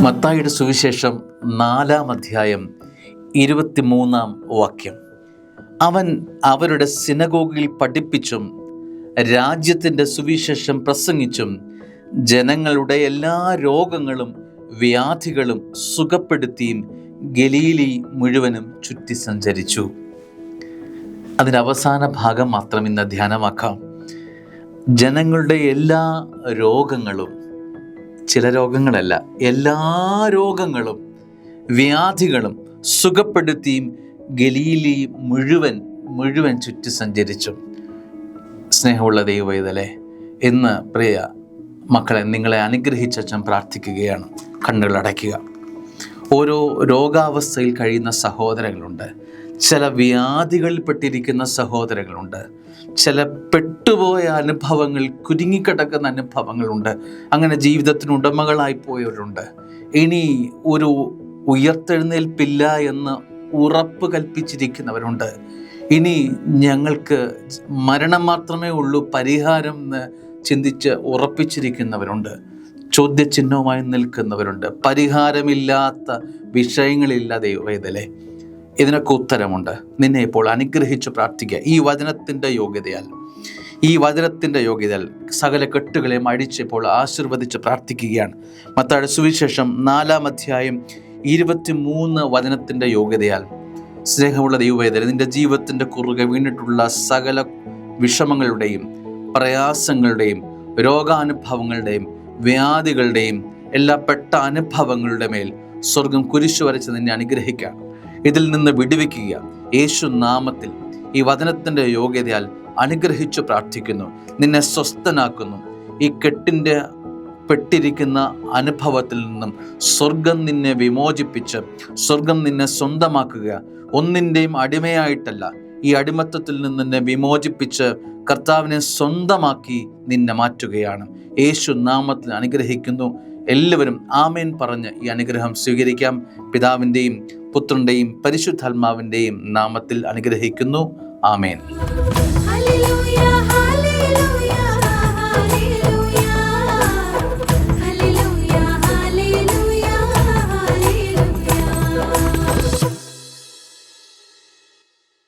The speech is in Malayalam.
മത്തായിയുടെ സുവിശേഷം 4-ാം അധ്യായം 23-ാം വാക്യം. അവൻ അവരുടെ സിനഗോഗിൽ പഠിപ്പിച്ചും രാജ്യത്തിൻ്റെ സുവിശേഷം പ്രസംഗിച്ചും ജനങ്ങളുടെ എല്ലാ രോഗങ്ങളും വ്യാധികളും സുഖപ്പെടുത്തിയും ഗലീലി മുഴുവനും ചുറ്റി സഞ്ചരിച്ചു. അതിൻ്റെ അവസാന ഭാഗം മാത്രം ഇന്ന് ധ്യാനമാക്കാം. ജനങ്ങളുടെ എല്ലാ രോഗങ്ങളും, ചില രോഗങ്ങളല്ല, എല്ലാ രോഗങ്ങളും വ്യാധികളും സുഖപ്പെടുത്തിയും ഗലീലി മുഴുവൻ ചുറ്റി സഞ്ചരിച്ചു. സ്നേഹമുള്ള ദൈവവേദലേ, ഇന്ന് പ്രിയ മക്കളെ, നിങ്ങളെ അനുഗ്രഹിച്ചച്ഛൻ പ്രാർത്ഥിക്കുകയാണ്. കണ്ണുകൾ അടയ്ക്കുക. ഓരോ രോഗാവസ്ഥയിൽ കഴിയുന്ന സഹോദരങ്ങളുണ്ട്, ചില വ്യാധികളിൽപ്പെട്ടിരിക്കുന്ന സഹോദരങ്ങളുണ്ട്, ചില പെട്ടുപോയ അനുഭവങ്ങൾ, കുരുങ്ങിക്കിടക്കുന്ന അനുഭവങ്ങളുണ്ട്, അങ്ങനെ ജീവിതത്തിന് ഉടമകളായി പോയവരുണ്ട്. ഇനി ഒരു ഉയർത്തെഴുന്നേൽപ്പില്ല എന്ന് ഉറപ്പ് കൽപ്പിച്ചിരിക്കുന്നവരുണ്ട്. ഇനി ഞങ്ങൾക്ക് മരണം മാത്രമേ ഉള്ളൂ പരിഹാരം എന്ന് ചിന്തിച്ച് ഉറപ്പിച്ചിരിക്കുന്നവരുണ്ട്. ചോദ്യചിഹ്നവുമായി നിൽക്കുന്നവരുണ്ട്. പരിഹാരമില്ലാത്ത വിഷയങ്ങളില്ല ദൈവവേദലേ. ഇതിനൊക്കെ ഉത്തരമുണ്ട്. നിന്നെ ഇപ്പോൾ അനുഗ്രഹിച്ച് പ്രാർത്ഥിക്കുക. ഈ വചനത്തിൻ്റെ യോഗ്യതയാൽ സകല കെട്ടുകളെയും അഴിച്ചപ്പോൾ ആശീർവദിച്ച് പ്രാർത്ഥിക്കുകയാണ്. മത്തായിയുടെ സുവിശേഷം 4-ാം അധ്യായം 23 വചനത്തിൻ്റെ യോഗ്യതയാൽ, സ്നേഹമുള്ള ദൈവവേദന, നിന്റെ ജീവിതത്തിൻ്റെ കുറുകെ വീണിട്ടുള്ള സകല വിഷമങ്ങളുടെയും പ്രയാസങ്ങളുടെയും രോഗാനുഭവങ്ങളുടെയും വ്യാധികളുടെയും എല്ലാ പെട്ട അനുഭവങ്ങളുടെ മേൽ സ്വർഗം കുരിശു വരച്ച് നിന്നെ അനുഗ്രഹിക്കുക. ഇതിൽ നിന്ന് വിടുവിക്കുക. യേശു നാമത്തിൽ ഈ വചനത്തിൻ്റെ യോഗ്യതയാൽ അനുഗ്രഹിച്ചു പ്രാർത്ഥിക്കുന്നു. നിന്നെ സ്വസ്ഥനാക്കുന്നു. ഈ കെട്ടിൻ്റെ പെട്ടിരിക്കുന്ന അനുഭവത്തിൽ നിന്നും സ്വർഗം നിന്നെ വിമോചിപ്പിച്ച് സ്വർഗം നിന്നെ സ്വന്തമാക്കുക. ഒന്നിൻ്റെയും അടിമയായിട്ടല്ല, ഈ അടിമത്തത്തിൽ നിന്ന് നിന്നെ വിമോചിപ്പിച്ച് കർത്താവിനെ സ്വന്തമാക്കി നിന്നെ മാറ്റുകയാണ്. യേശു നാമത്തിൽ അനുഗ്രഹിക്കുന്നു. എല്ലാവരും ആമേൻ പറഞ്ഞ് ഈ അനുഗ്രഹം സ്വീകരിക്കാം. പിതാവിൻ്റെയും പുത്രൻ്റെയും പരിശുദ്ധാത്മാവിൻ്റെയും നാമത്തിൽ അനുഗ്രഹിക്കുന്നു. ആമേൻ.